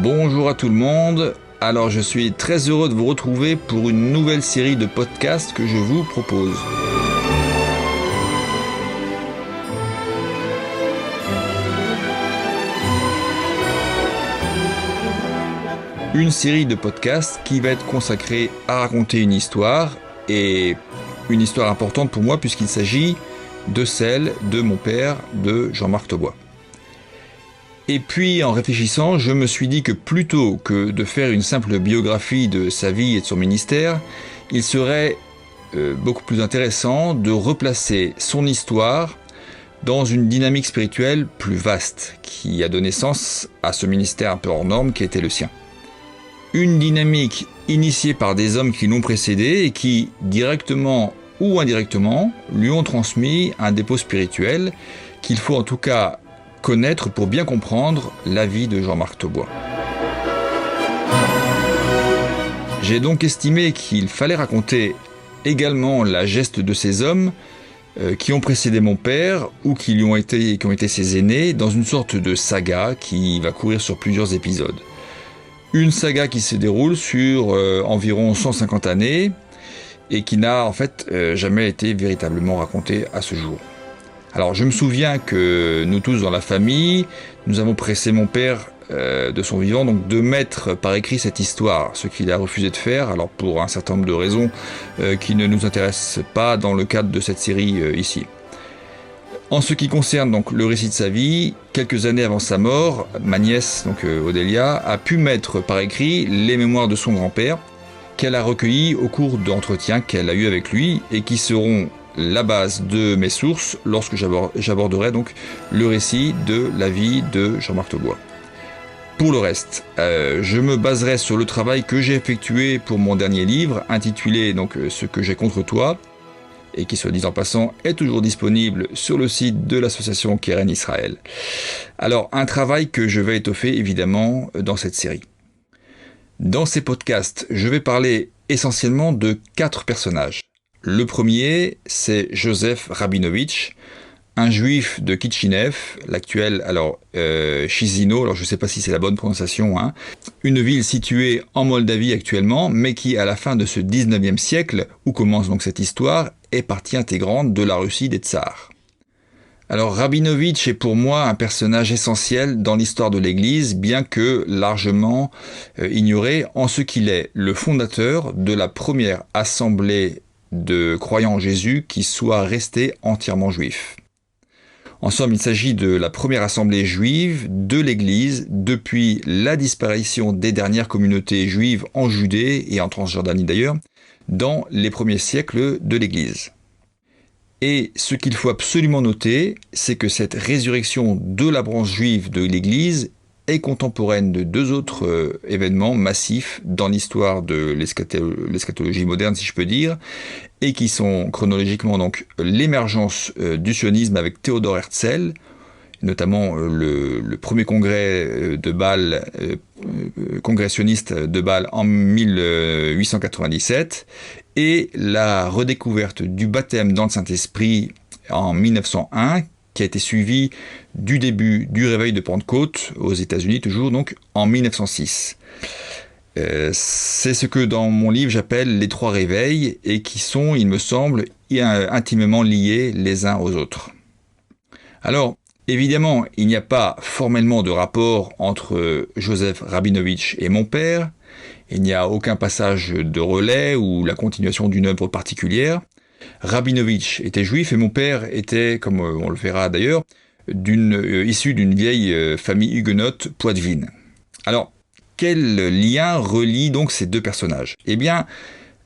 Bonjour à tout le monde. Alors je suis très heureux de vous retrouver pour une nouvelle série de podcasts que je vous propose. Une série de podcasts qui va être consacrée à raconter une histoire, et une histoire importante pour moi puisqu'il s'agit de celle de mon père, de Jean-Marc Taubois. Et puis en réfléchissant, je me suis dit que plutôt que de faire une simple biographie de sa vie et de son ministère, il serait beaucoup plus intéressant de replacer son histoire dans une dynamique spirituelle plus vaste, qui a donné sens à ce ministère un peu hors norme qui était le sien. Une dynamique initiée par des hommes qui l'ont précédé et qui, directement ou indirectement, lui ont transmis un dépôt spirituel qu'il faut en tout cas connaître pour bien comprendre la vie de Jean-Marc Taubois. J'ai donc estimé qu'il fallait raconter également la geste de ces hommes qui ont précédé mon père ou qui ont été ses aînés dans une sorte de saga qui va courir sur plusieurs épisodes. Une saga qui se déroule sur environ 150 années et qui n'a en fait jamais été véritablement racontée à ce jour. Alors je me souviens que nous tous dans la famille, nous avons pressé mon père de son vivant donc de mettre par écrit cette histoire, ce qu'il a refusé de faire, alors pour un certain nombre de raisons qui ne nous intéressent pas dans le cadre de cette série ici. En ce qui concerne donc le récit de sa vie, quelques années avant sa mort, ma nièce, donc Odélia, a pu mettre par écrit les mémoires de son grand-père qu'elle a recueillis au cours d'entretiens qu'elle a eus avec lui et qui seront la base de mes sources lorsque j'aborderai donc le récit de la vie de Jean-Marc Taubois. Pour le reste, je me baserai sur le travail que j'ai effectué pour mon dernier livre, intitulé donc Ce que j'ai contre toi, et qui, soit dit en passant, est toujours disponible sur le site de l'association Keren Israël. Alors, un travail que je vais étoffer évidemment dans cette série. Dans ces podcasts, je vais parler essentiellement de 4 personnages. Le premier, c'est Joseph Rabinovitch, un juif de Kishinev, l'actuel Chisinau, alors je ne sais pas si c'est la bonne prononciation, une ville située en Moldavie actuellement, mais qui à la fin de ce 19e siècle, où commence donc cette histoire, est partie intégrante de la Russie des tsars. Alors Rabinovitch est pour moi un personnage essentiel dans l'histoire de l'Église, bien que largement ignoré, en ce qu'il est le fondateur de la première assemblée de croyants en Jésus qui soit resté entièrement juif. En somme, il s'agit de la première assemblée juive de l'Église depuis la disparition des dernières communautés juives en Judée et en Transjordanie d'ailleurs, dans les premiers siècles de l'Église. Et ce qu'il faut absolument noter, c'est que cette résurrection de la branche juive de l'Église est contemporaine de 2 autres événements massifs dans l'histoire de l'eschatologie moderne, si je peux dire, et qui sont chronologiquement donc l'émergence du sionisme avec Théodore Herzl, notamment le premier congrès de Bâle, congrès sioniste de Bâle en 1897, et la redécouverte du baptême dans le Saint-Esprit en 1901, qui a été suivi du début du réveil de Pentecôte aux États-Unis, toujours donc en 1906. C'est ce que dans mon livre j'appelle les 3 réveils et qui sont, il me semble, intimement liés les uns aux autres. Alors, évidemment, il n'y a pas formellement de rapport entre Joseph Rabinovitch et mon père, il n'y a aucun passage de relais ou la continuation d'une œuvre particulière. Rabinovitch était juif et mon père était, comme on le verra d'ailleurs, issu d'une vieille famille huguenote poitevine. Alors, quel lien relie donc ces 2 personnages ? Eh bien,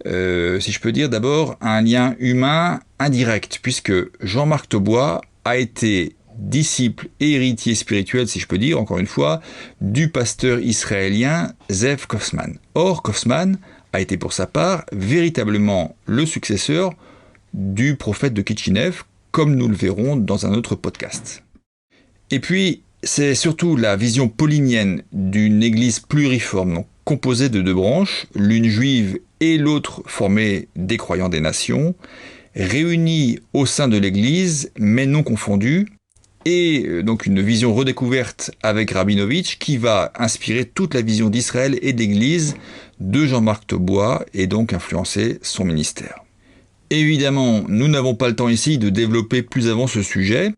si je peux dire d'abord, un lien humain indirect, puisque Jean-Marc Taubois a été disciple et héritier spirituel, si je peux dire, encore une fois, du pasteur israélien Zev Kaufman. Or, Kaufman a été pour sa part véritablement le successeur du prophète de Kishinev, comme nous le verrons dans un autre podcast. Et puis, c'est surtout la vision paulinienne d'une église pluriforme, donc composée de 2 branches, l'une juive et l'autre formée des croyants des nations, réunis au sein de l'église, mais non confondus, et donc une vision redécouverte avec Rabinovitch qui va inspirer toute la vision d'Israël et d'Église de Jean-Marc Taubois et donc influencer son ministère. Évidemment, nous n'avons pas le temps ici de développer plus avant ce sujet,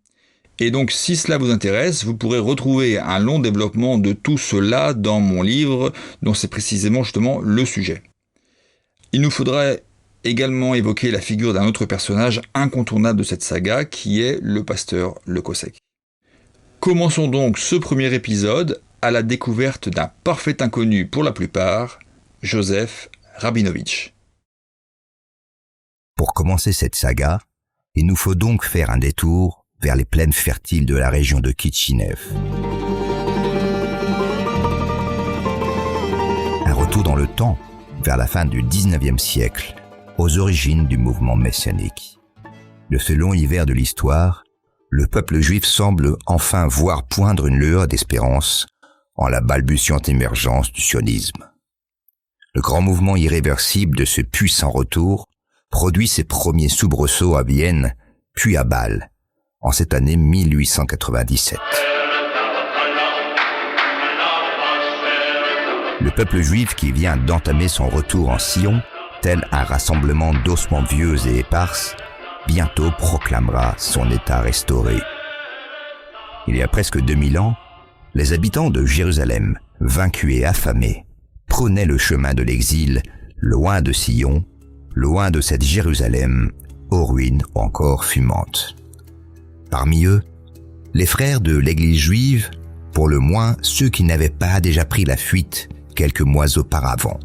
et donc si cela vous intéresse, vous pourrez retrouver un long développement de tout cela dans mon livre, dont c'est précisément justement le sujet. Il nous faudrait également évoquer la figure d'un autre personnage incontournable de cette saga, qui est le pasteur Le Kossek. Commençons donc ce premier épisode à la découverte d'un parfait inconnu pour la plupart, Joseph Rabinovitch. Pour commencer cette saga, il nous faut donc faire un détour vers les plaines fertiles de la région de Kitchinev. Un retour dans le temps, vers la fin du XIXe siècle, aux origines du mouvement messianique. De ce long hiver de l'histoire, le peuple juif semble enfin voir poindre une lueur d'espérance en la balbutiante émergence du sionisme. Le grand mouvement irréversible de ce puissant retour produit ses premiers soubresauts à Vienne, puis à Bâle, en cette année 1897. Le peuple juif qui vient d'entamer son retour en Sion, tel un rassemblement d'ossements vieux et éparses, bientôt proclamera son état restauré. Il y a presque 2000 ans, les habitants de Jérusalem, vaincus et affamés, prenaient le chemin de l'exil, loin de Sion, loin de cette Jérusalem aux ruines encore fumantes. Parmi eux, les frères de l'Église juive, pour le moins ceux qui n'avaient pas déjà pris la fuite quelques mois auparavant.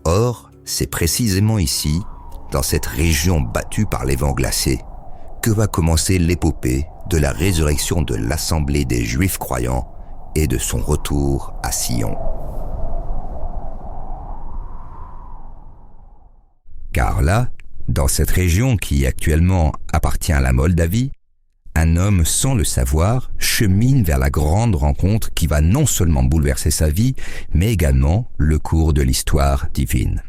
Or, c'est précisément ici, dans cette région battue par les vents glacés, que va commencer l'épopée de la résurrection de l'Assemblée des Juifs croyants et de son retour à Sion. Car là, dans cette région qui actuellement appartient à la Moldavie, un homme, sans le savoir, chemine vers la grande rencontre qui va non seulement bouleverser sa vie, mais également le cours de l'histoire divine.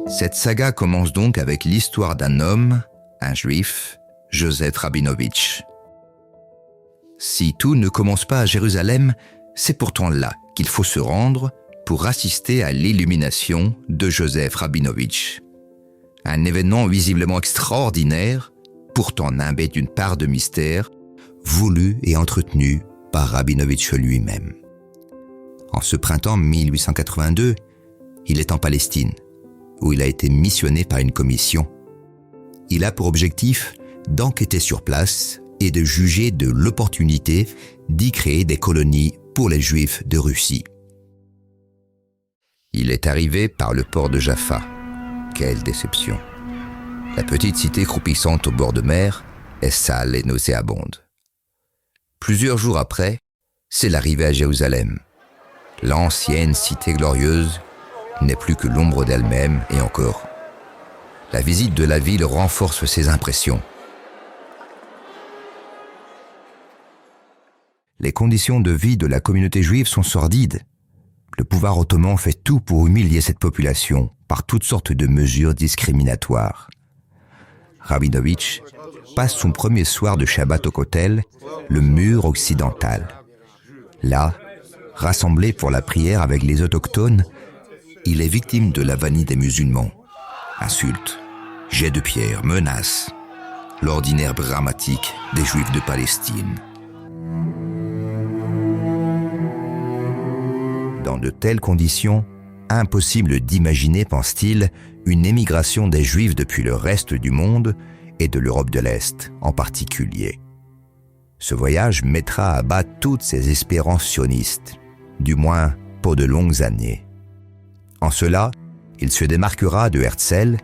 Cette saga commence donc avec l'histoire d'un homme, un juif, Joseph Rabinovitch. Si tout ne commence pas à Jérusalem, c'est pourtant là qu'il faut se rendre pour assister à l'illumination de Joseph Rabinovitch. Un événement visiblement extraordinaire, pourtant nimbé d'une part de mystère, voulu et entretenu par Rabinovitch lui-même. En ce printemps 1882, il est en Palestine, où il a été missionné par une commission. Il a pour objectif d'enquêter sur place et de juger de l'opportunité d'y créer des colonies pour les Juifs de Russie. Il est arrivé par le port de Jaffa. Quelle déception! La petite cité croupissante au bord de mer est sale et nauséabonde. Plusieurs jours après, c'est l'arrivée à Jérusalem. L'ancienne cité glorieuse n'est plus que l'ombre d'elle-même, et encore. La visite de la ville renforce ses impressions. Les conditions de vie de la communauté juive sont sordides. Le pouvoir ottoman fait tout pour humilier cette population par toutes sortes de mesures discriminatoires. Rabinovitch passe son premier soir de Shabbat au Kotel, le mur occidental. Là, rassemblé pour la prière avec les autochtones, il est victime de la vanité des musulmans. Insultes, jets de pierre, menaces, l'ordinaire dramatique des Juifs de Palestine. Dans de telles conditions, impossible d'imaginer, pense-t-il, une émigration des Juifs depuis le reste du monde et de l'Europe de l'Est en particulier. Ce voyage mettra à bas toutes ses espérances sionistes, du moins pour de longues années. En cela, il se démarquera de Herzl,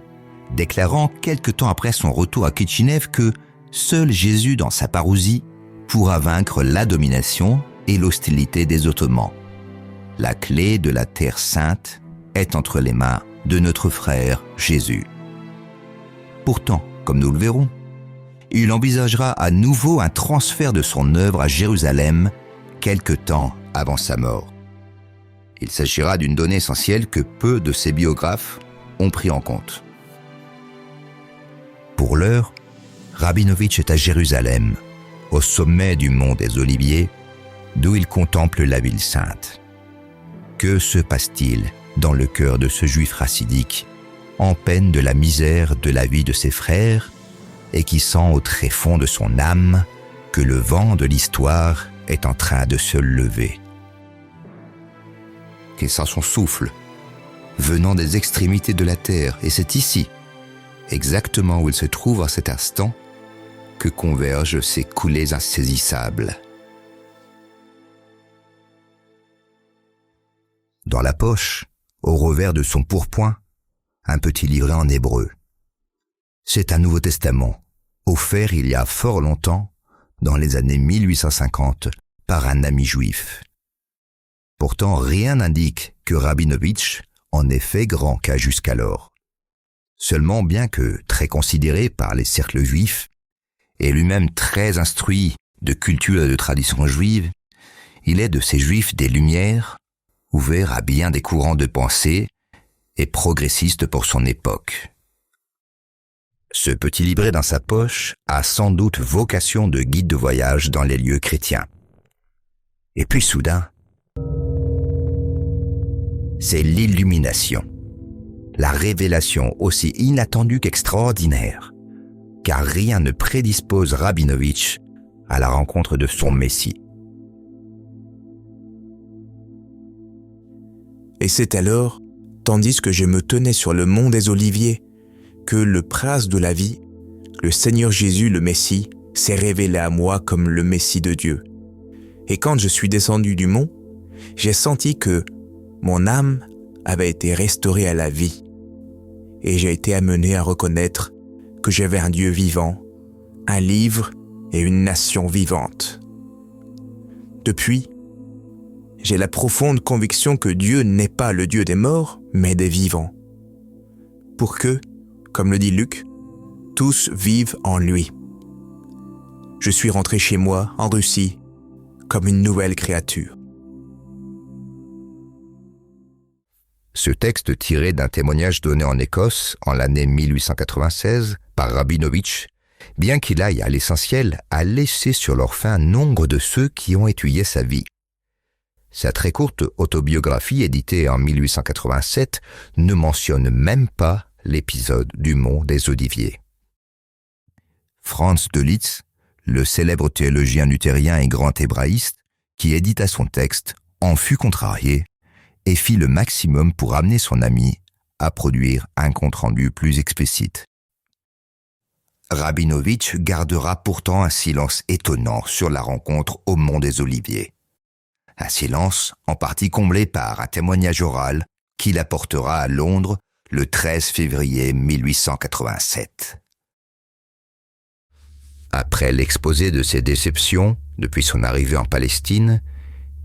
déclarant quelque temps après son retour à Kitchinev que seul Jésus dans sa parousie pourra vaincre la domination et l'hostilité des Ottomans. La clé de la Terre Sainte est entre les mains de notre frère Jésus. Pourtant, comme nous le verrons, il envisagera à nouveau un transfert de son œuvre à Jérusalem quelque temps avant sa mort. Il s'agira d'une donnée essentielle que peu de ses biographes ont pris en compte. Pour l'heure, Rabinovitch est à Jérusalem, au sommet du mont des Oliviers, d'où il contemple la ville sainte. Que se passe-t-il dans le cœur de ce juif racidique, en peine de la misère de la vie de ses frères, et qui sent au tréfonds de son âme que le vent de l'histoire est en train de se lever? Qu'il sent son souffle, venant des extrémités de la terre, et c'est ici, exactement où il se trouve à cet instant, que convergent ces coulées insaisissables. Dans la poche, au revers de son pourpoint, un petit livret en hébreu. C'est un Nouveau Testament, offert il y a fort longtemps, dans les années 1850, par un ami juif. Pourtant, rien n'indique que Rabinovitch en ait fait grand cas jusqu'alors. Seulement, bien que très considéré par les cercles juifs, et lui-même très instruit de culture et de tradition juive, il est de ces juifs des Lumières, ouvert à bien des courants de pensée et progressiste pour son époque. Ce petit livret dans sa poche a sans doute vocation de guide de voyage dans les lieux chrétiens. Et puis soudain, c'est l'illumination, la révélation aussi inattendue qu'extraordinaire, car rien ne prédispose Rabinovitch à la rencontre de son Messie. Et c'est alors, tandis que je me tenais sur le mont des Oliviers, que le Prince de la vie, le Seigneur Jésus le Messie, s'est révélé à moi comme le Messie de Dieu. Et quand je suis descendu du mont, j'ai senti que mon âme avait été restaurée à la vie, et j'ai été amené à reconnaître que j'avais un Dieu vivant, un livre et une nation vivante. Depuis, j'ai la profonde conviction que Dieu n'est pas le Dieu des morts, mais des vivants. Pour que, comme le dit Luc, tous vivent en lui. Je suis rentré chez moi, en Russie, comme une nouvelle créature. Ce texte tiré d'un témoignage donné en Écosse en l'année 1896 par Rabinovitch, bien qu'il aille à l'essentiel, a laissé sur leur faim nombre de ceux qui ont étudié sa vie. Sa très courte autobiographie éditée en 1887 ne mentionne même pas l'épisode du mont des Oliviers. Franz Dölitz, le célèbre théologien luthérien et grand hébraïste, qui édita son texte, en fut contrarié et fit le maximum pour amener son ami à produire un compte-rendu plus explicite. Rabinovitch gardera pourtant un silence étonnant sur la rencontre au mont des Oliviers. Un silence en partie comblé par un témoignage oral qu'il apportera à Londres le 13 février 1887. Après l'exposé de ses déceptions depuis son arrivée en Palestine,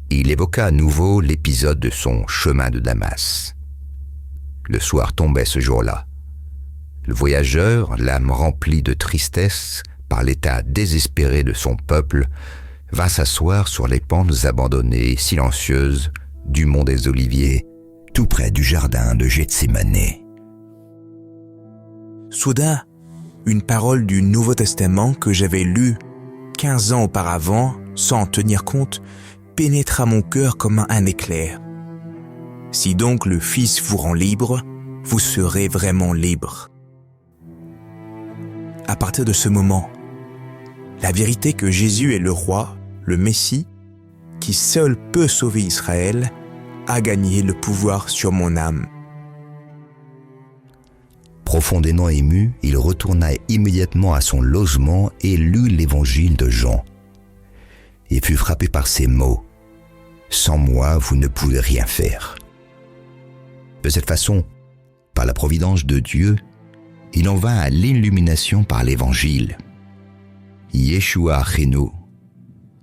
il évoqua à nouveau l'épisode de son chemin de Damas. Le soir tombait ce jour-là. Le voyageur, l'âme remplie de tristesse par l'état désespéré de son peuple, va s'asseoir sur les pentes abandonnées et silencieuses du mont des Oliviers, tout près du jardin de Gethsémane. Soudain, une parole du Nouveau Testament que j'avais lue 15 ans auparavant, sans en tenir compte, pénétra mon cœur comme un éclair. Si donc le Fils vous rend libre, vous serez vraiment libre. À partir de ce moment, la vérité que Jésus est le roi, le Messie, qui seul peut sauver Israël, a gagné le pouvoir sur mon âme. Profondément ému, il retourna immédiatement à son logement et lut l'évangile de Jean. Il fut frappé par ces mots : « Sans moi, vous ne pouvez rien faire. » De cette façon, par la providence de Dieu, il en vint à l'illumination par l'évangile. Yeshua Achenu,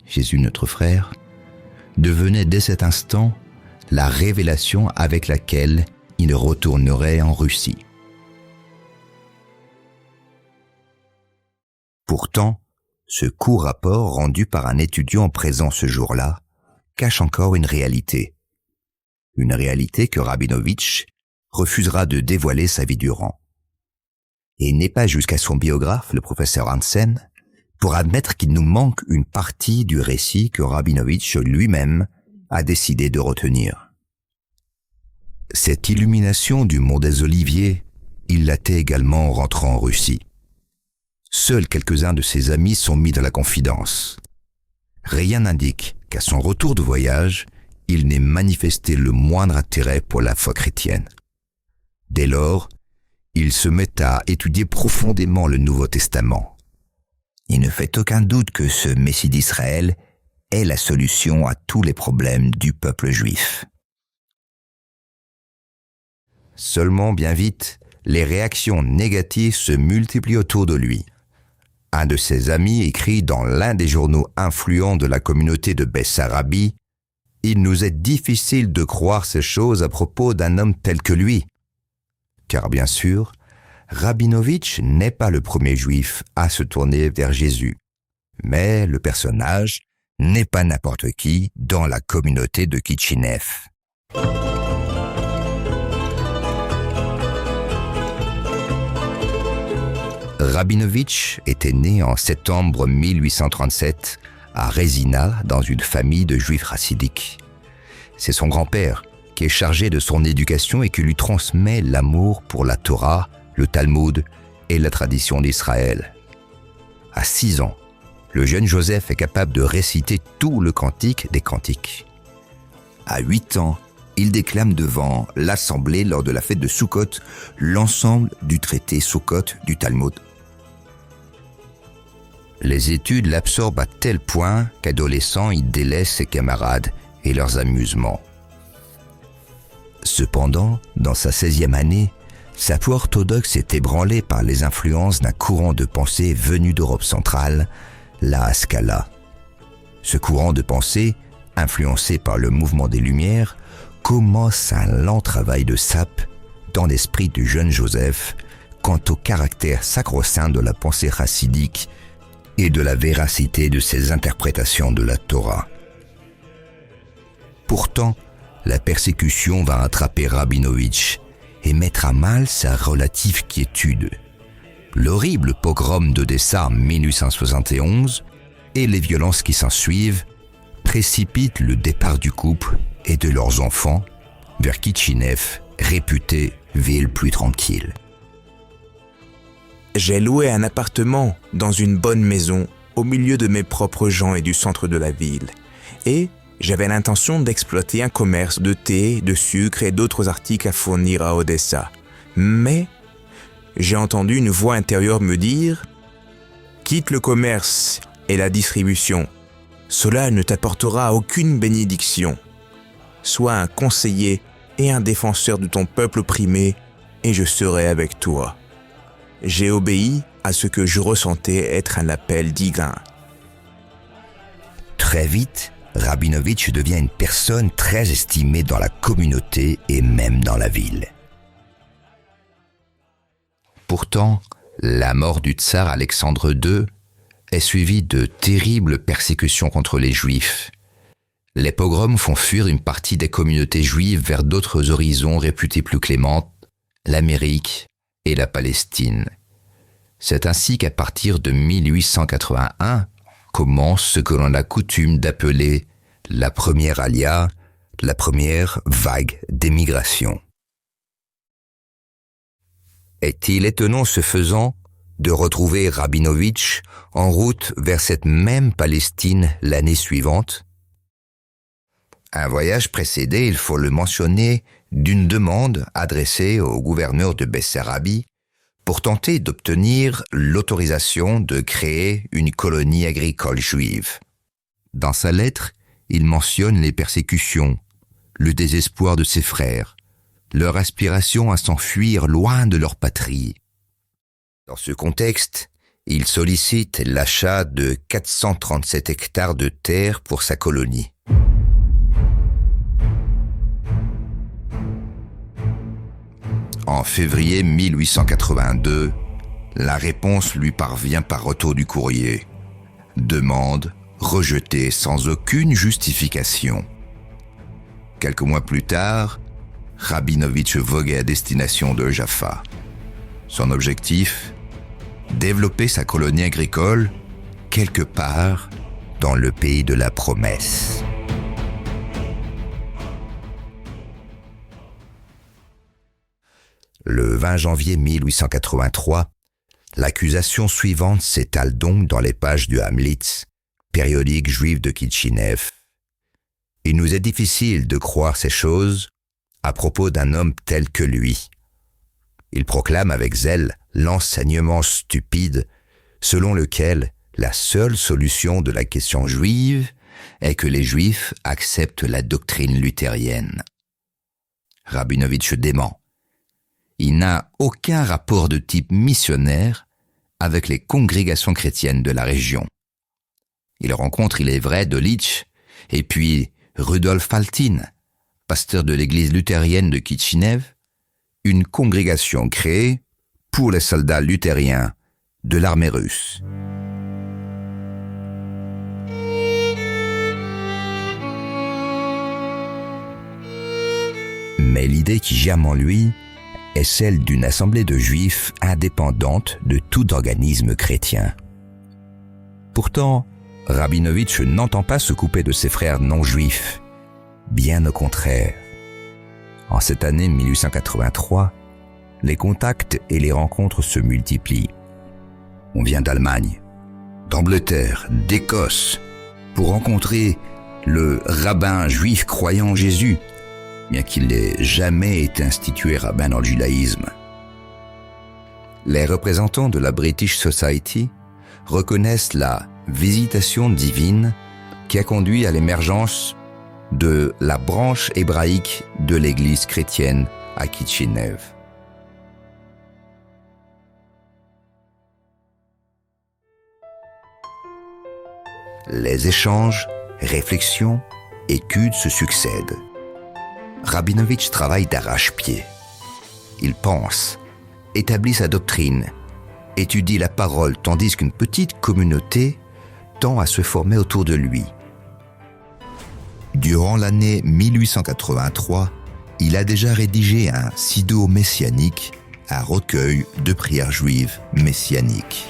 Jésus notre frère, devenait dès cet instant la révélation avec laquelle il retournerait en Russie. Pourtant, ce court rapport rendu par un étudiant présent ce jour-là cache encore une réalité que Rabinovitch refusera de dévoiler sa vie durant. et n'est pas jusqu'à son biographe, le professeur Hansen, pour admettre qu'il nous manque une partie du récit que Rabinovitch lui-même a décidé de retenir. Cette illumination du mont des Oliviers, il l'a également en rentrant en Russie. Seuls quelques-uns de ses amis sont mis dans la confidence. Rien n'indique qu'à son retour de voyage, il n'ait manifesté le moindre intérêt pour la foi chrétienne. Dès lors, il se met à étudier profondément le Nouveau Testament. Il ne fait aucun doute que ce Messie d'Israël est la solution à tous les problèmes du peuple juif. Seulement, bien vite, les réactions négatives se multiplient autour de lui. Un de ses amis écrit dans l'un des journaux influents de la communauté de Bessarabie « Il nous est difficile de croire ces choses à propos d'un homme tel que lui. » Car bien sûr, Rabinovitch n'est pas le premier juif à se tourner vers Jésus. Mais le personnage n'est pas n'importe qui dans la communauté de Kitchinev. Rabinovitch était né en septembre 1837 à Rezina dans une famille de juifs chassidiques. C'est son grand-père qui est chargé de son éducation et qui lui transmet l'amour pour la Torah, le Talmud et la tradition d'Israël. À 6 ans, le jeune Joseph est capable de réciter tout le cantique des cantiques. À 8 ans, il déclame devant l'assemblée lors de la fête de Sukkot l'ensemble du traité Sukkot du Talmud. Les études l'absorbent à tel point qu'adolescent, il délaisse ses camarades et leurs amusements. Cependant, dans sa 16e année, sa foi orthodoxe est ébranlée par les influences d'un courant de pensée venu d'Europe centrale, la Haskalah. Ce courant de pensée, influencé par le mouvement des Lumières, commence un lent travail de sape dans l'esprit du jeune Joseph quant au caractère sacro-saint de la pensée chassidique et de la véracité de ses interprétations de la Torah. Pourtant, la persécution va attraper Rabinovitch et mettre à mal sa relative quiétude. L'horrible pogrom d'Odessa en 1871 et les violences qui s'ensuivent précipitent le départ du couple et de leurs enfants vers Kitchinev, réputée ville plus tranquille. J'ai loué un appartement dans une bonne maison au milieu de mes propres gens et du centre de la ville. Et j'avais l'intention d'exploiter un commerce de thé, de sucre et d'autres articles à fournir à Odessa. Mais j'ai entendu une voix intérieure me dire « Quitte le commerce et la distribution. Cela ne t'apportera aucune bénédiction. Sois un conseiller et un défenseur de ton peuple opprimé et je serai avec toi. » J'ai obéi à ce que je ressentais être un appel divin. Très vite, Rabinovitch devient une personne très estimée dans la communauté et même dans la ville. Pourtant, la mort du tsar Alexandre II est suivie de terribles persécutions contre les Juifs. Les pogroms font fuir une partie des communautés juives vers d'autres horizons réputés plus clémentes, l'Amérique et la Palestine. C'est ainsi qu'à partir de 1881 commence ce que l'on a coutume d'appeler la première alia, la première vague d'émigration. Est-il étonnant ce faisant de retrouver Rabinovitch en route vers cette même Palestine l'année suivante? Un voyage précédé, il faut le mentionner, d'une demande adressée au gouverneur de Bessarabie pour tenter d'obtenir l'autorisation de créer une colonie agricole juive. Dans sa lettre, il mentionne les persécutions, le désespoir de ses frères, leur aspiration à s'enfuir loin de leur patrie. Dans ce contexte, il sollicite l'achat de 437 hectares de terre pour sa colonie. En février 1882, la réponse lui parvient par retour du courrier. Demande rejetée sans aucune justification. Quelques mois plus tard, Rabinovitch voguait à destination de Jaffa. Son objectif ? Développer sa colonie agricole quelque part dans le pays de la promesse. Le 20 janvier 1883, l'accusation suivante s'étale donc dans les pages du Hamlitz, périodique juif de Kitchinev. Il nous est difficile de croire ces choses à propos d'un homme tel que lui. Il proclame avec zèle l'enseignement stupide selon lequel la seule solution de la question juive est que les Juifs acceptent la doctrine luthérienne. Rabinovitch dément. Il n'a aucun rapport de type missionnaire avec les congrégations chrétiennes de la région. Il rencontre, il est vrai, Delitzsch et puis Rudolf Faltin, pasteur de l'église luthérienne de Kitchinev, une congrégation créée pour les soldats luthériens de l'armée russe. Mais l'idée qui germe en lui est celle d'une assemblée de juifs indépendante de tout organisme chrétien. Pourtant, Rabinovitch n'entend pas se couper de ses frères non-juifs, bien au contraire. En cette année 1883, les contacts et les rencontres se multiplient. On vient d'Allemagne, d'Angleterre, d'Écosse, pour rencontrer le rabbin juif croyant en Jésus, bien qu'il n'ait jamais été institué rabbin dans le judaïsme. Les représentants de la British Society reconnaissent la visitation divine qui a conduit à l'émergence de la branche hébraïque de l'église chrétienne à Kitchinev. Les échanges, réflexions, études se succèdent. Rabinovitch travaille d'arrache-pied. Il pense, établit sa doctrine, étudie la parole, tandis qu'une petite communauté tend à se former autour de lui. Durant l'année 1883, il a déjà rédigé un Siddur messianique, un recueil de prières juives messianiques.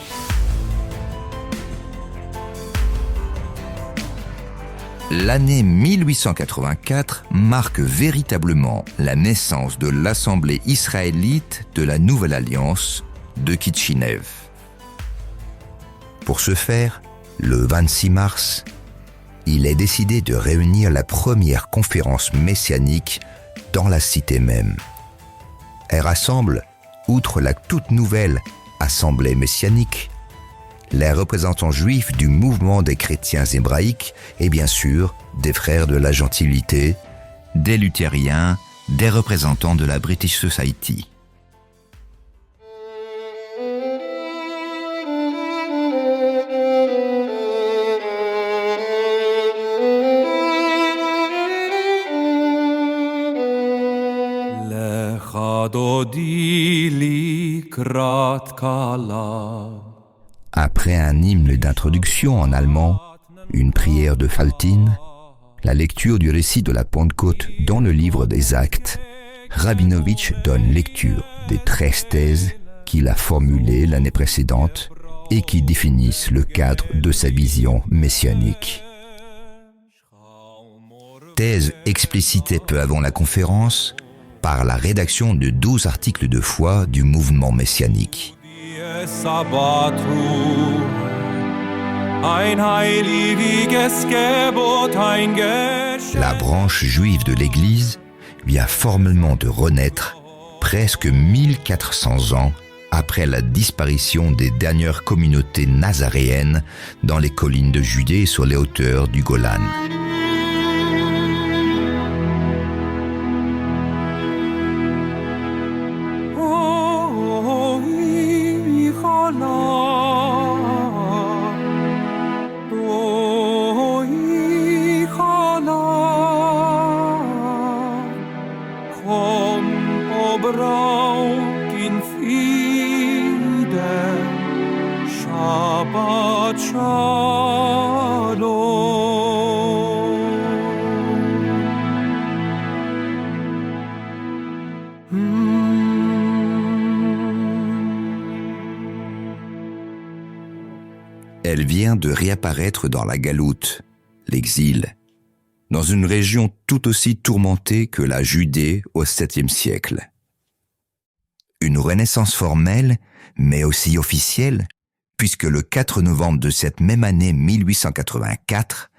L'année 1884 marque véritablement la naissance de l'Assemblée israélite de la Nouvelle Alliance de Kitchinev. Pour ce faire, le 26 mars, il est décidé de réunir la première conférence messianique dans la cité même. Elle rassemble, outre la toute nouvelle Assemblée messianique, les représentants juifs du mouvement des chrétiens hébraïques et bien sûr des frères de la gentilité, des luthériens, des représentants de la British Society. Après un hymne d'introduction en allemand, une prière de Faltin, la lecture du récit de la Pentecôte dans le livre des Actes, Rabinovitch donne lecture des 13 thèses qu'il a formulées l'année précédente et qui définissent le cadre de sa vision messianique. Thèse explicitée peu avant la conférence par la rédaction de 12 articles de foi du mouvement messianique. La branche juive de l'Église vient formellement de renaître presque 1400 ans après la disparition des dernières communautés nazaréennes dans les collines de Judée et sur les hauteurs du Golan. elle vient de réapparaître dans la galoute, l'exil, dans une région tout aussi tourmentée que la Judée au 7e siècle. Une renaissance formelle, mais aussi officielle, puisque le 4 novembre de cette même année 1884,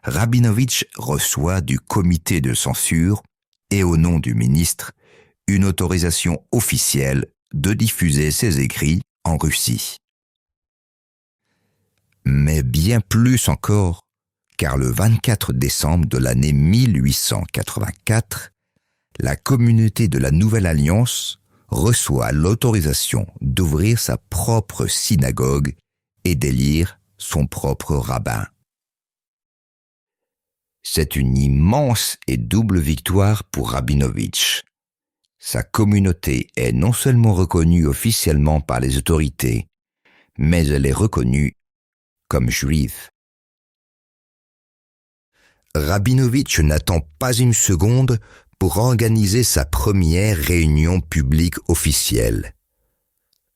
Rabinovitch reçoit du comité de censure, et au nom du ministre, une autorisation officielle de diffuser ses écrits en Russie. Mais bien plus encore, car le 24 décembre de l'année 1884, la communauté de la Nouvelle Alliance reçoit l'autorisation d'ouvrir sa propre synagogue et d'élire son propre rabbin. C'est une immense et double victoire pour Rabinovitch. Sa communauté est non seulement reconnue officiellement par les autorités, mais elle est reconnue comme juive. Rabinovitch n'attend pas une seconde pour organiser sa première réunion publique officielle.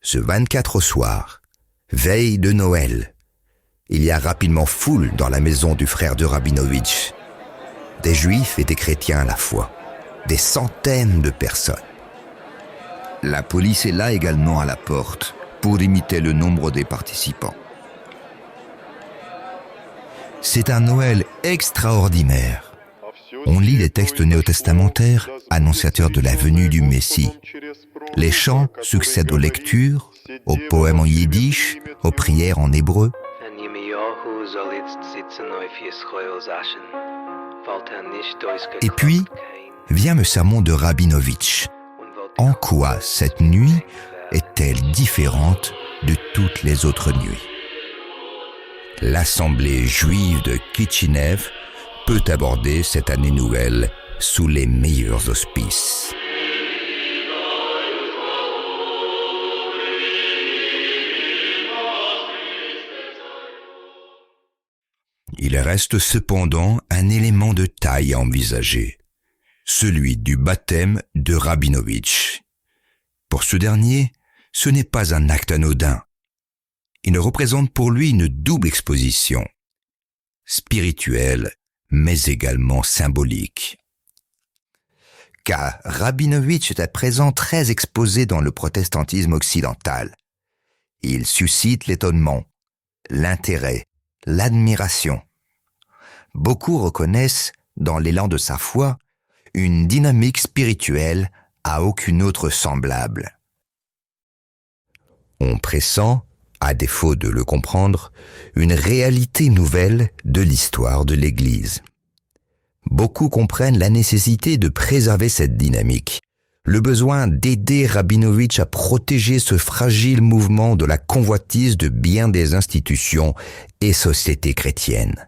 Ce 24 au soir, veille de Noël, il y a rapidement foule dans la maison du frère de Rabinovitch. Des juifs et des chrétiens à la fois, des centaines de personnes. La police est là également à la porte pour limiter le nombre des participants. C'est un Noël extraordinaire. On lit les textes néo-testamentaires annonciateurs de la venue du Messie. Les chants succèdent aux lectures, aux poèmes en yiddish, aux prières en hébreu. Et puis, vient le sermon de Rabinovitch. En quoi cette nuit est-elle différente de toutes les autres nuits? L'Assemblée juive de Kitchinev peut aborder cette année nouvelle sous les meilleurs auspices. Il reste cependant un élément de taille à envisager, celui du baptême de Rabinovitch. Pour ce dernier, ce n'est pas un acte anodin. Il représente pour lui une double exposition, spirituelle, mais également symbolique. Car Rabinovitch est à présent très exposé dans le protestantisme occidental. Il suscite l'étonnement, l'intérêt, l'admiration. Beaucoup reconnaissent, dans l'élan de sa foi, une dynamique spirituelle à aucune autre semblable. On pressent, à défaut de le comprendre, une réalité nouvelle de l'histoire de l'Église. Beaucoup comprennent la nécessité de préserver cette dynamique, le besoin d'aider Rabinovitch à protéger ce fragile mouvement de la convoitise de bien des institutions et sociétés chrétiennes.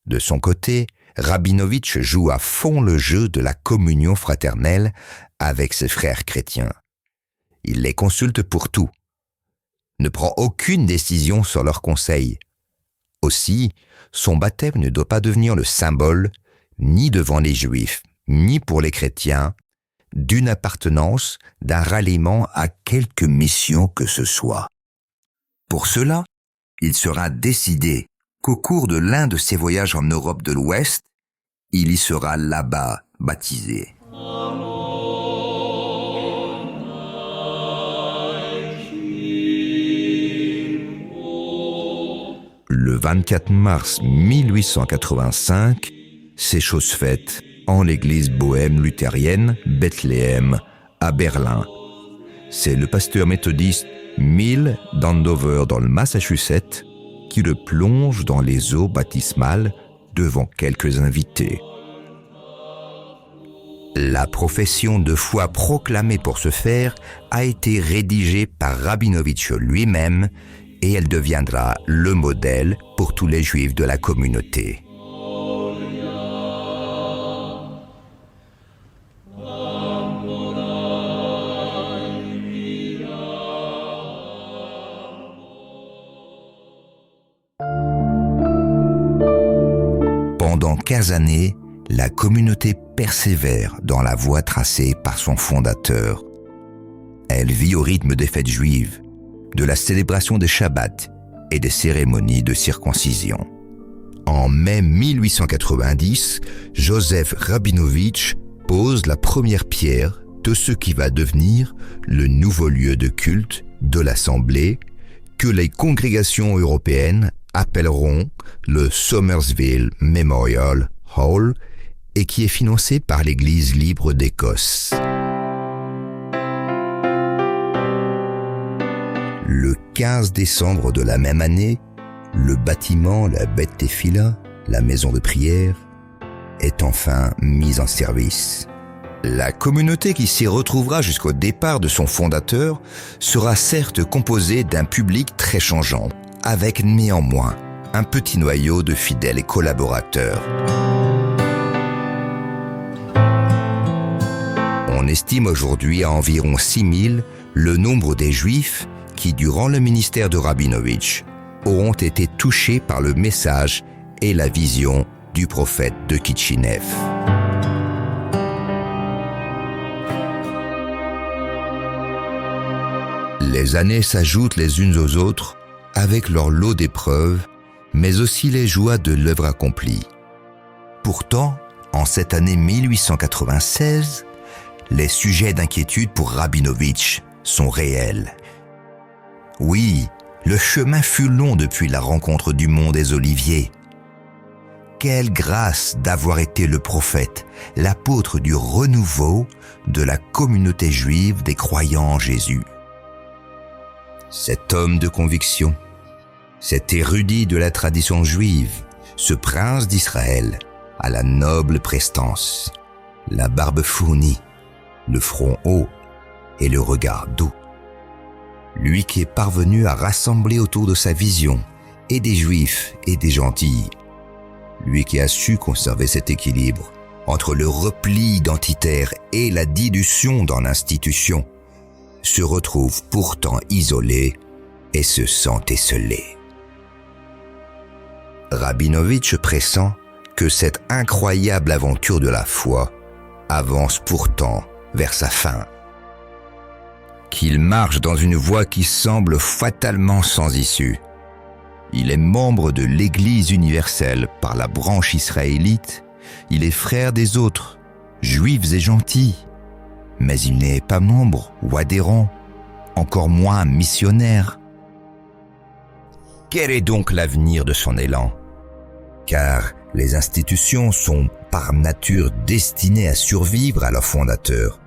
De son côté, Rabinovitch joue à fond le jeu de la communion fraternelle avec ses frères chrétiens. Il les consulte pour tout, ne prend aucune décision sur leurs conseils. Aussi, son baptême ne doit pas devenir le symbole, ni devant les Juifs, ni pour les chrétiens, d'une appartenance, d'un ralliement à quelque mission que ce soit. Pour cela, il sera décidé qu'au cours de l'un de ses voyages en Europe de l'Ouest, il y sera là-bas baptisé. Le 24 mars 1885, c'est chose faite en l'église bohème luthérienne Bethléem à Berlin. C'est le pasteur méthodiste Mill d'Andover dans le Massachusetts qui le plonge dans les eaux baptismales devant quelques invités. La profession de foi proclamée pour ce faire a été rédigée par Rabinovitch lui-même et elle deviendra le modèle pour tous les juifs de la communauté. Pendant 15 années, la communauté persévère dans la voie tracée par son fondateur. Elle vit au rythme des fêtes juives, de la célébration des Shabbats et des cérémonies de circoncision. En mai 1890, Joseph Rabinovitch pose la première pierre de ce qui va devenir le nouveau lieu de culte de l'Assemblée que les congrégations européennes appelleront le Somersville Memorial Hall et qui est financé par l'Église libre d'Écosse. Le 15 décembre de la même année, le bâtiment, la Beth Tefila, la maison de prière, est enfin mis en service. La communauté qui s'y retrouvera jusqu'au départ de son fondateur sera certes composée d'un public très changeant, avec néanmoins un petit noyau de fidèles collaborateurs. On estime aujourd'hui à environ 6000 le nombre des Juifs qui, durant le ministère de Rabinovitch, auront été touchés par le message et la vision du prophète de Kitchinev. Les années s'ajoutent les unes aux autres avec leur lot d'épreuves, mais aussi les joies de l'œuvre accomplie. Pourtant, en cette année 1896, les sujets d'inquiétude pour Rabinovitch sont réels. Oui, le chemin fut long depuis la rencontre du mont des Oliviers. Quelle grâce d'avoir été le prophète, l'apôtre du renouveau de la communauté juive des croyants en Jésus. Cet homme de conviction, cet érudit de la tradition juive, ce prince d'Israël, à la noble prestance, la barbe fournie, le front haut et le regard doux. Lui qui est parvenu à rassembler autour de sa vision et des juifs et des gentils. Lui qui a su conserver cet équilibre entre le repli identitaire et la dilution dans l'institution, se retrouve pourtant isolé et se sent esseulé. Rabinovitch pressent que cette incroyable aventure de la foi avance pourtant vers sa fin. Qu'il marche dans une voie qui semble fatalement sans issue. Il est membre de l'Église universelle par la branche israélite, il est frère des autres, juifs et gentils, mais il n'est pas membre ou adhérent, encore moins missionnaire. Quel est donc l'avenir de son élan ? Car les institutions sont par nature destinées à survivre à leur fondateur,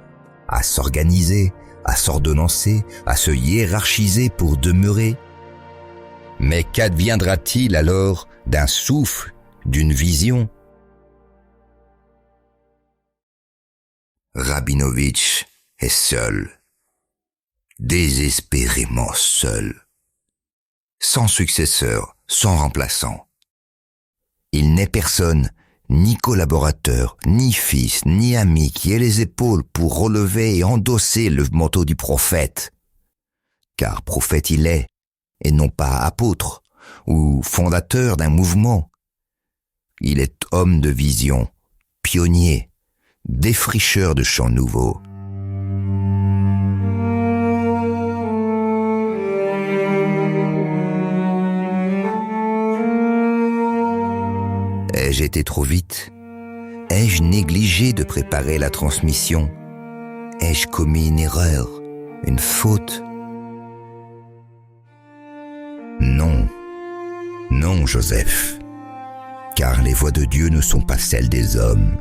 à s'organiser, à s'ordonnancer, à se hiérarchiser pour demeurer. Mais qu'adviendra-t-il alors d'un souffle, d'une vision ? Rabinovitch est seul, désespérément seul, sans successeur, sans remplaçant. Il n'est personne, ni collaborateur, ni fils, ni ami qui ait les épaules pour relever et endosser le manteau du prophète. Car prophète il est, et non pas apôtre, ou fondateur d'un mouvement. Il est homme de vision, pionnier, défricheur de champs nouveaux. Ai-je été trop vite ? Ai-je négligé de préparer la transmission ? Ai-je commis une erreur, une faute ? Non, non, Joseph, car les voies de Dieu ne sont pas celles des hommes.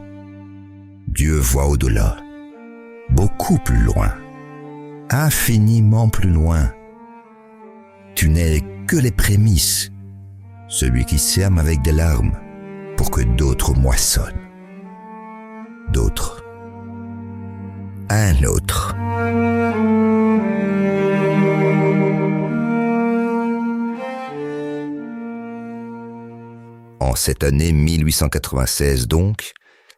Dieu voit au-delà, beaucoup plus loin, infiniment plus loin. Tu n'es que les prémices, celui qui sème avec des larmes pour que d'autres moissonnent. D'autres, un autre. En cette année 1896 donc,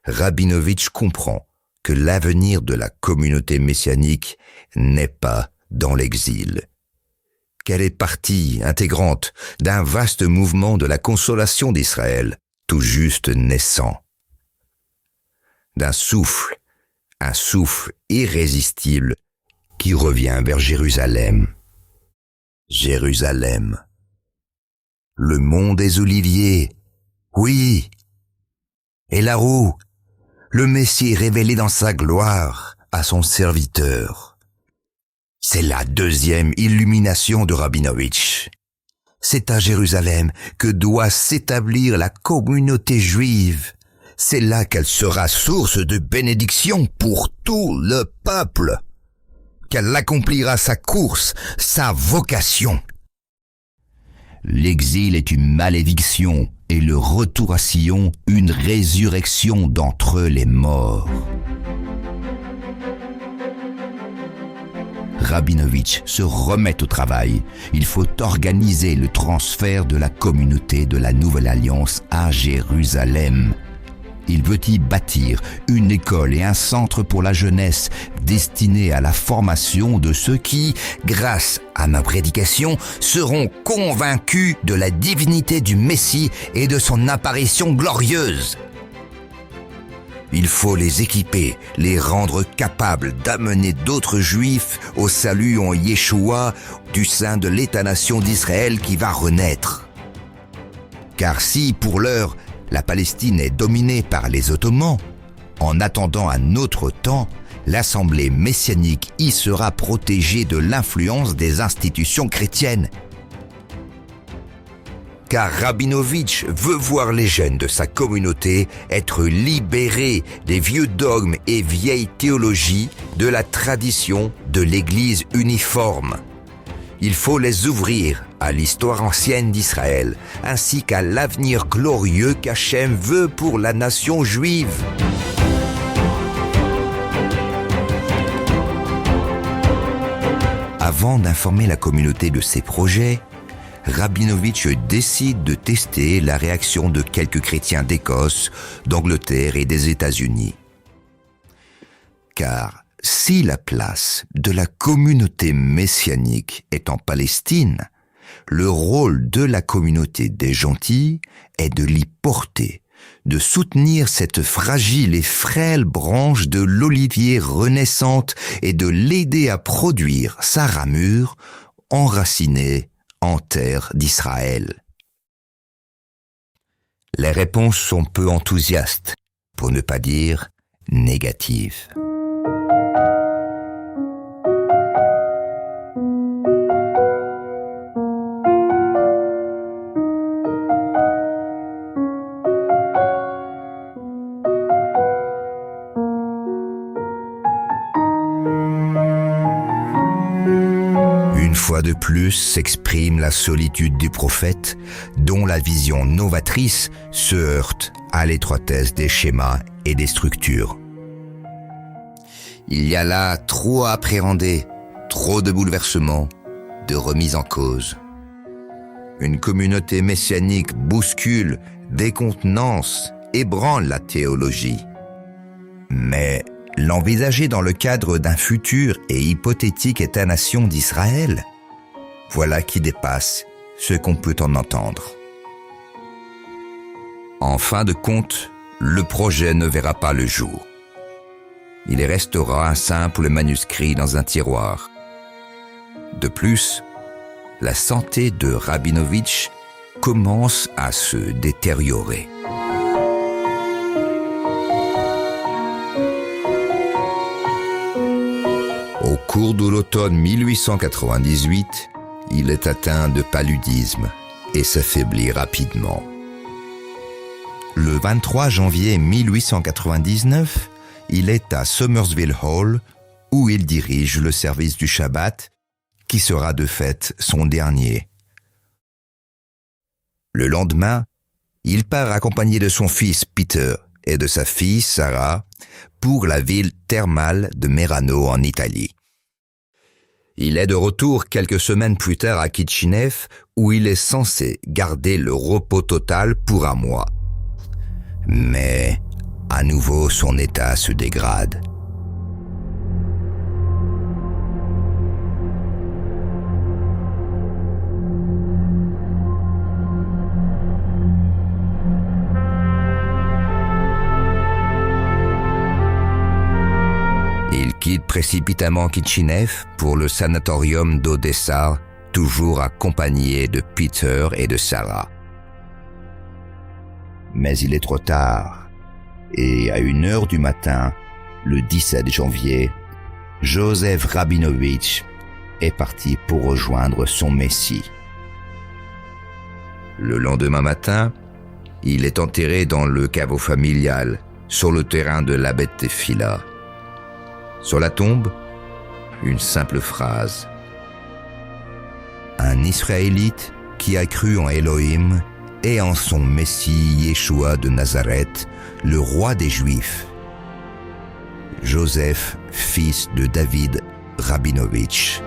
Rabinovitch comprend que l'avenir de la communauté messianique n'est pas dans l'exil, qu'elle est partie intégrante d'un vaste mouvement de la consolation d'Israël, tout juste naissant. D'un souffle, un souffle irrésistible qui revient vers Jérusalem. Jérusalem, Le mont des Oliviers, oui. Et la roue, le Messie révélé dans sa gloire à son serviteur. C'est la deuxième illumination de Rabinovitch. C'est à Jérusalem que doit s'établir la communauté juive. C'est là qu'elle sera source de bénédiction pour tout le peuple. Qu'elle accomplira sa course, sa vocation. L'exil est une malédiction et le retour à Sion une résurrection d'entre les morts. Rabinovitch se remet au travail. Il faut organiser le transfert de la communauté de la Nouvelle Alliance à Jérusalem. Il veut y bâtir une école et un centre pour la jeunesse destiné à la formation de ceux qui, grâce à ma prédication, seront convaincus de la divinité du Messie et de son apparition glorieuse. Il faut les équiper, les rendre capables d'amener d'autres Juifs au salut en Yeshua du sein de l'État-nation d'Israël qui va renaître. Car si, pour l'heure, la Palestine est dominée par les Ottomans, en attendant un autre temps, l'Assemblée messianique y sera protégée de l'influence des institutions chrétiennes. Car Rabinovitch veut voir les jeunes de sa communauté être libérés des vieux dogmes et vieilles théologies de la tradition de l'Église uniforme. Il faut les ouvrir à l'histoire ancienne d'Israël, ainsi qu'à l'avenir glorieux qu'Hachem veut pour la nation juive. Avant d'informer la communauté de ses projets, Rabinovitch décide de tester la réaction de quelques chrétiens d'Écosse, d'Angleterre et des États-Unis. Car si la place de la communauté messianique est en Palestine, le rôle de la communauté des gentils est de l'y porter, de soutenir cette fragile et frêle branche de l'olivier renaissante et de l'aider à produire sa ramure enracinée en terre d'Israël. Les réponses sont peu enthousiastes, pour ne pas dire négatives. Une fois de plus s'exprime la solitude du prophète, dont la vision novatrice se heurte à l'étroitesse des schémas et des structures. Il y a là trop à appréhender, trop de bouleversements, de remises en cause. Une communauté messianique bouscule, décontenance, ébranle la théologie. Mais l'envisager dans le cadre d'un futur et hypothétique État-nation d'Israël, voilà qui dépasse ce qu'on peut en entendre. En fin de compte, le projet ne verra pas le jour. Il restera un simple manuscrit dans un tiroir. De plus, la santé de Rabinovitch commence à se détériorer. Au cours de l'automne 1898, il est atteint de paludisme et s'affaiblit rapidement. Le 23 janvier 1899, il est à Somersville Hall où il dirige le service du Shabbat, qui sera de fait son dernier. Le lendemain, il part accompagné de son fils Peter et de sa fille Sarah pour la ville thermale de Merano en Italie. Il est de retour quelques semaines plus tard à Kitchinev où il est censé garder le repos total pour un mois. Mais à nouveau son état se dégrade. Il quitte précipitamment Kitchinev pour le sanatorium d'Odessa toujours accompagné de Peter et de Sarah. Mais il est trop tard, et à 1h du matin, le 17 janvier, Joseph Rabinovitch est parti pour rejoindre son Messie. Le lendemain matin, il est enterré dans le caveau familial, sur le terrain de la Beth Tefila. Sur la tombe, une simple phrase. Un Israélite qui a cru en Elohim et en son Messie Yeshua de Nazareth, le roi des Juifs. Joseph, fils de David Rabinovitch.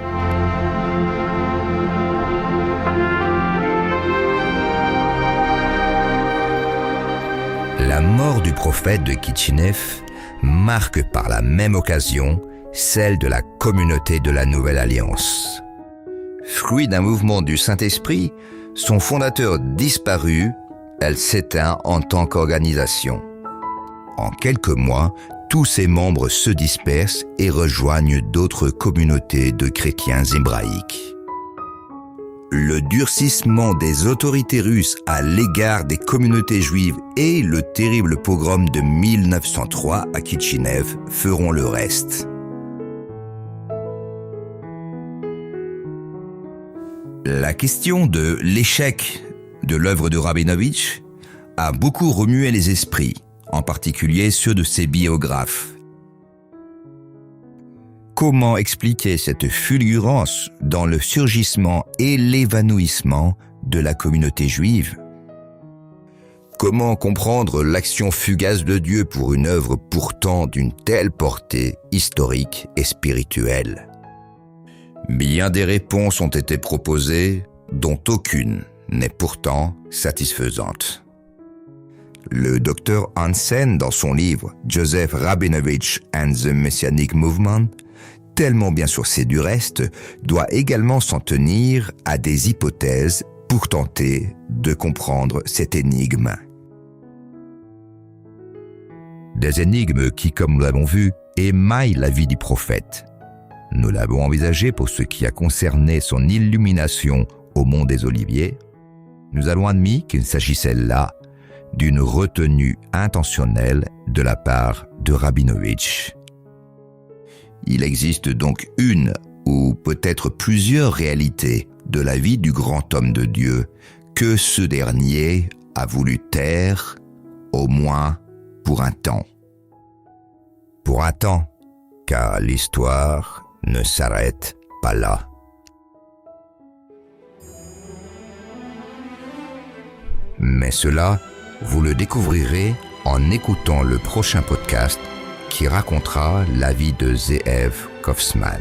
La mort du prophète de Kitchinev marque par la même occasion celle de la communauté de la Nouvelle Alliance. Fruit d'un mouvement du Saint-Esprit, son fondateur disparu, elle s'éteint en tant qu'organisation. En quelques mois, tous ses membres se dispersent et rejoignent d'autres communautés de chrétiens hébraïques. Le durcissement des autorités russes à l'égard des communautés juives et le terrible pogrom de 1903 à Kitchinev feront le reste. La question de l'échec de l'œuvre de Rabinovitch a beaucoup remué les esprits, en particulier ceux de ses biographes. Comment expliquer cette fulgurance dans le surgissement et l'évanouissement de la communauté juive ? Comment comprendre l'action fugace de Dieu pour une œuvre pourtant d'une telle portée historique et spirituelle ? Bien des réponses ont été proposées, dont aucune n'est pourtant satisfaisante. Le docteur Hansen, dans son livre « Joseph Rabinovitch and the Messianic Movement », tellement bien sourcé du reste, doit également s'en tenir à des hypothèses pour tenter de comprendre cette énigme. Des énigmes qui, comme nous l'avons vu, émaillent la vie du prophète. Nous l'avons envisagé pour ce qui a concerné son illumination au mont des Oliviers. Nous avons admis qu'il s'agissait là d'une retenue intentionnelle de la part de Rabinovitch. Il existe donc une ou peut-être plusieurs réalités de la vie du grand homme de Dieu que ce dernier a voulu taire, au moins pour un temps. Pour un temps, car l'histoire ne s'arrête pas là. Mais cela, vous le découvrirez en écoutant le prochain podcast qui racontera la vie de Zeev Kaufman.